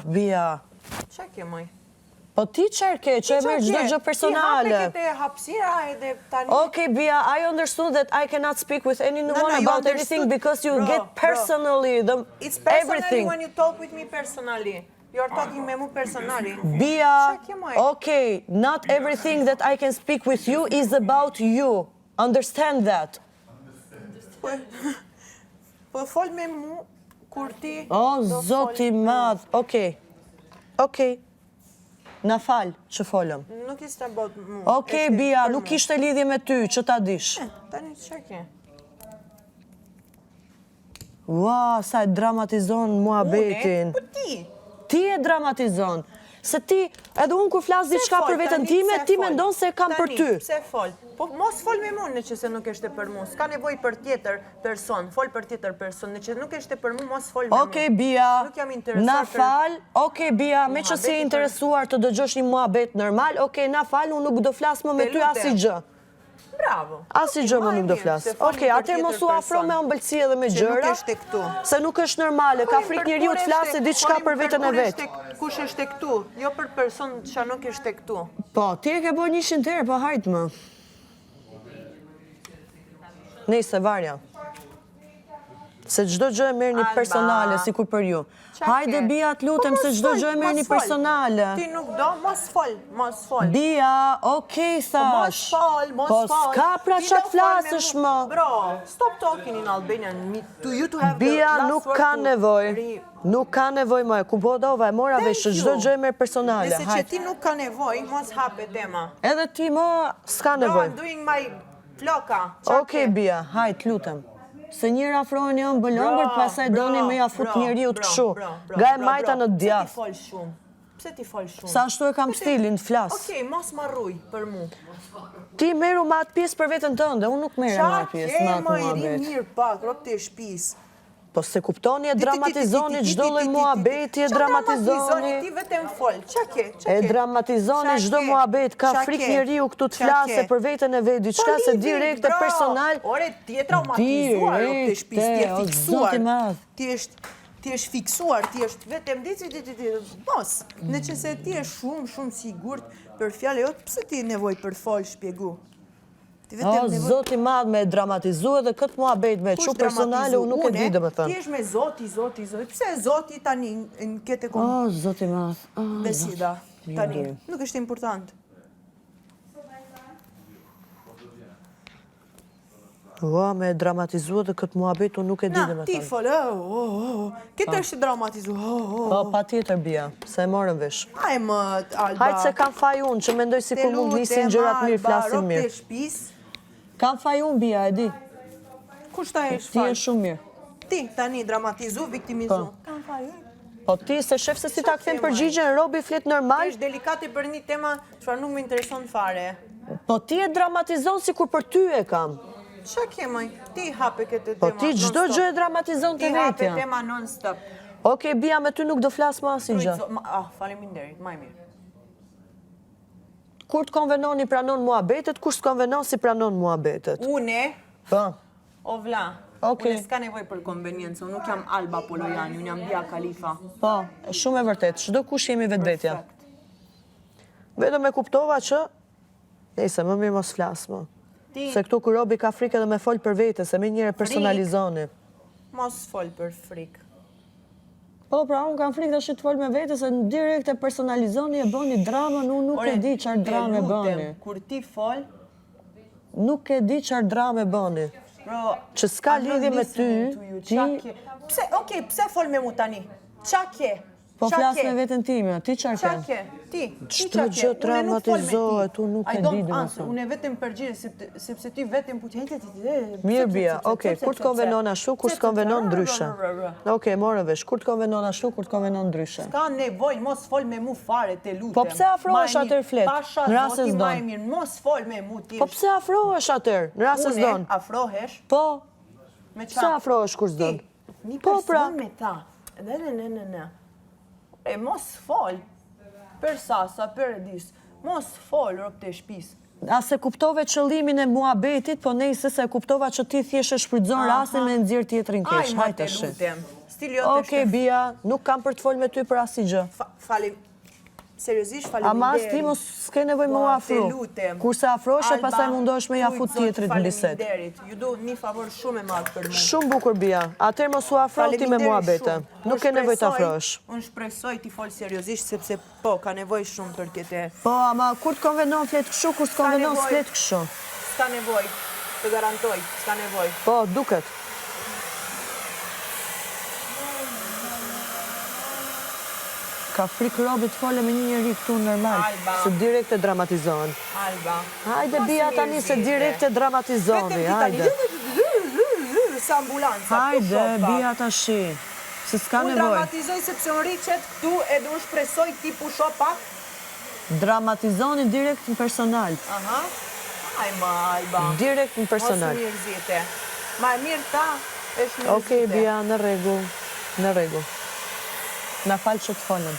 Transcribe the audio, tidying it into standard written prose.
Bia. Qa ke moj? Po ti qërke, që e merë gjdo gjë personale. Ti hape këtë hapsira edhe tani... Okay, Bia, I understood that I cannot speak with anyone about anything because you get personally everything. It's personally when you talk with me personally. You're talking me mu personally. Bia, okay, not everything that I can speak with you is about you. Understand that. Po fol me mu kur ti... Zoti madh, okej. Na fal që folëm. Nuk ishte bot mu. Okej, Bia, nuk ishte lidhje me ty, që ta dish. Tani që ke? Ua, sa e dramatizon muhabetin. Po ti? Ti e dramatizon. Se ti, edhe unë kur flas diçka për veten time, ti mendon se kam për ty. Tani, pse fol? Po mos fol me mu në që se nuk eshte për mu. S'ka nevoj për tjetër person. Fol për tjetër person. Në që nuk eshte për mu, mos fol me mu. Okej, Bia, na fal. Okej, Bia, me që si e interesuar të dëgjosh një muhabet normal, okej, na fal, unë nuk do flas më me ty asi gjë. Bravo. Asi gjë më nuk do flas. Okej, atër mos u afro me ëmbëlsi edhe me gjëra. Se nuk është normale, ka frik njeriu të flasë diçka për veten e vet. Kush është e këtu? Jo për person që nuk është e këtu. Po, ti e ke bërë 100 herë, po hajt më. Nëse Varja. Se çdo gjë e merrni personale sikur për ju. Hajde Bia, të lutem, se çdo gjë e merrni personale. Ti nuk do, mos fol. Bia, okej thash. Mos fol. Po s'ka pra çka të flasësh më. Bro, stop talking in Albanian. To you to have the Bia, last nuk word ka to... nevoj. Nuk ka nevoj më. Ku po dova, e mora vesh, çdo gjë e merr personale. Nëse që ti nuk ka nevoj, mos hape tema. Edhe ti më s'ka nevoj. I'm doing my floka. Okej, Bia, hajt, lutem. Se njëra afrohen një ëmbël, pasaj doni me ja fut njeriu të kështu. Ga e majta në djath. Pse ti fol shumë? Sa ashtu e kam stilin, flas. Okej, mos ma rruj për mu. Ti meru ma atë pjesë për vetën tënde, unë nuk merë ma atë pjesë, ma atë muhabet. Qa ke, ma i ri mirë pak, rop të shpis. Po se kuptoni, e dramatizoni, gjdo lloj muhabeti e dramatizoni. Ti vetëm fol, qa ke? E dramatizoni gjdo muhabet, ka frik njeriu këtu të flasë për vetën e vet, diçka se direkt e personal. Ore, ti e traumatizuar, rop të shpis, ti e fiksuar. Ti është fiksuar, ti është vetëm mos. Në që se ti e shumë sigurt për fjallë, jo, pëse ti nevoj për fol shpjegu? Zoti madh me dramatizu edhe këtë muhabet me që personale, unë nuk e di dhe me thënë. Ti është me zoti. Pse zoti tani në kete konë? Zoti madh. Besida, tani, nuk është important. Me dramatizu edhe këtë muhabet, unë nuk e di dhe me thënë. Ti folë, këtë është dramatizu. Pa tjetër, Bia, se e morën vesh. Hajmë, Alba. Hajtë se kam faj unë, që mendoj si kur mund nisin gjërat mirë, flasin mirë. Kam faj unë, Bia, e di. Kush ta e shfaj? Ti e shumë mirë. Ti, tani, dramatizu, viktimizu. Kam faj unë. Po ti, se shef se si ta këthem përgjigjen, robi flet normal. Ti është delikati për një tema që nuk më intereson fare. Po ti e dramatizon si kur për ty e kam. Qa ke maj? Ti hape këtë tema non-stop. Po ti gjdo gjë e dramatizon të vetja. Ti hape tema non-stop. Okej, Bia, me ty nuk do flas ma asin gjë. Faleminderit, maj mirë. Kur të konvenoni pranon muhabetet, kur të konvenon si pranon muhabetet? Une? Po. O vla, une s'ka nevoj për konveniencë, unë nuk jam Alba Polojani, unë jam Bia Khalifa. Po, shumë e vërtet, çdo kush jemi vetvetja. Vetëm e kuptova që, nejse, më mirë mos flas më. Se këtu kur robi ka frikë edhe me fol për vete, se me njëre personalizoni. Mos fol për frikë. Po, pra, unë kam frikë të shqit fol me vete, se në direkt e personalizoni e bëni dramën, unë nuk e di qarë drame bëni. Kur ti fol... Nuk e di qarë drame bëni. Që s'ka lidhje me ty, ti... Pse fol me mu tani? Qa ke? Po flas me vetën time, ti qarë ke? Qa ke? Ti qdo gjë traumatizohet, unë nuk e di dhe më thëmë. Unë e vetëm përgjirë, sepse ti vetëm putë Mirë, Bia, okej, kur të konvenon ashtu, kur të konvenon ndryshe. Okej, more vesh, kur të konvenon ashtu, kur të konvenon ndryshe. Ska nevoj, mos fol me mu fare, te lutem. Po pse afrohesh atër flet, në rasës donë? Mos fol me mu ti. Po pse afrohesh atër, në rasës donë? Une afrohesh? Po, pse afrohesh kur s'donë? Një person me ta, ne. E mos fol, për sasa, për edis, mos fol, rop të shpis. A se kuptove qëllimin e muhabetit, po nejse se kuptova që ti thjesht e shfrytëzon rastin me nxjerr tjetrin keq. Hajtë të lutem. Stili jote Okej, Bia, nuk kam për të folë me ty për asnjë gjë. Seriozisht, Ama as ti mos s'ke nevojë më afro. Kurse afrosh e pastaj mundohesh me ja fut tjetrit në bisedë. Ju do një favor shumë e madh për mua. Shumë bukur, Bia. Atëherë mos u afro ti me muhabete. Nuk ke nevojë të afrosh. Unë shpresoj ti fol seriozisht sepse po, ka nevojë shumë për këtë. Po, ama kur të konvenon flet kështu, kur të konvenon flet kështu. S'ka nevojë, të garantoj, s'ka nevojë. Po, duket. Ka frikë Robi të fole me një njeri këtu normal, se direkt e dramatizohen. Alba. Hajde, Bia tani se direkt e dramatizoni, hajde. Sa ambulancë. Hajde, Bia tashi, se s'ka Unë nevojë. dramatizoj sepse unë riqet këtu edhe unë shpresoj ti pusho pak. Dramatizoni direkt në personal. Aha. Ajma, Alba. Direkt në personal. Mos mirëzite. Ma e mirë ta, është mirëzite. Okej, Bia, në rregull. Në rregull. Na falë që të folëm.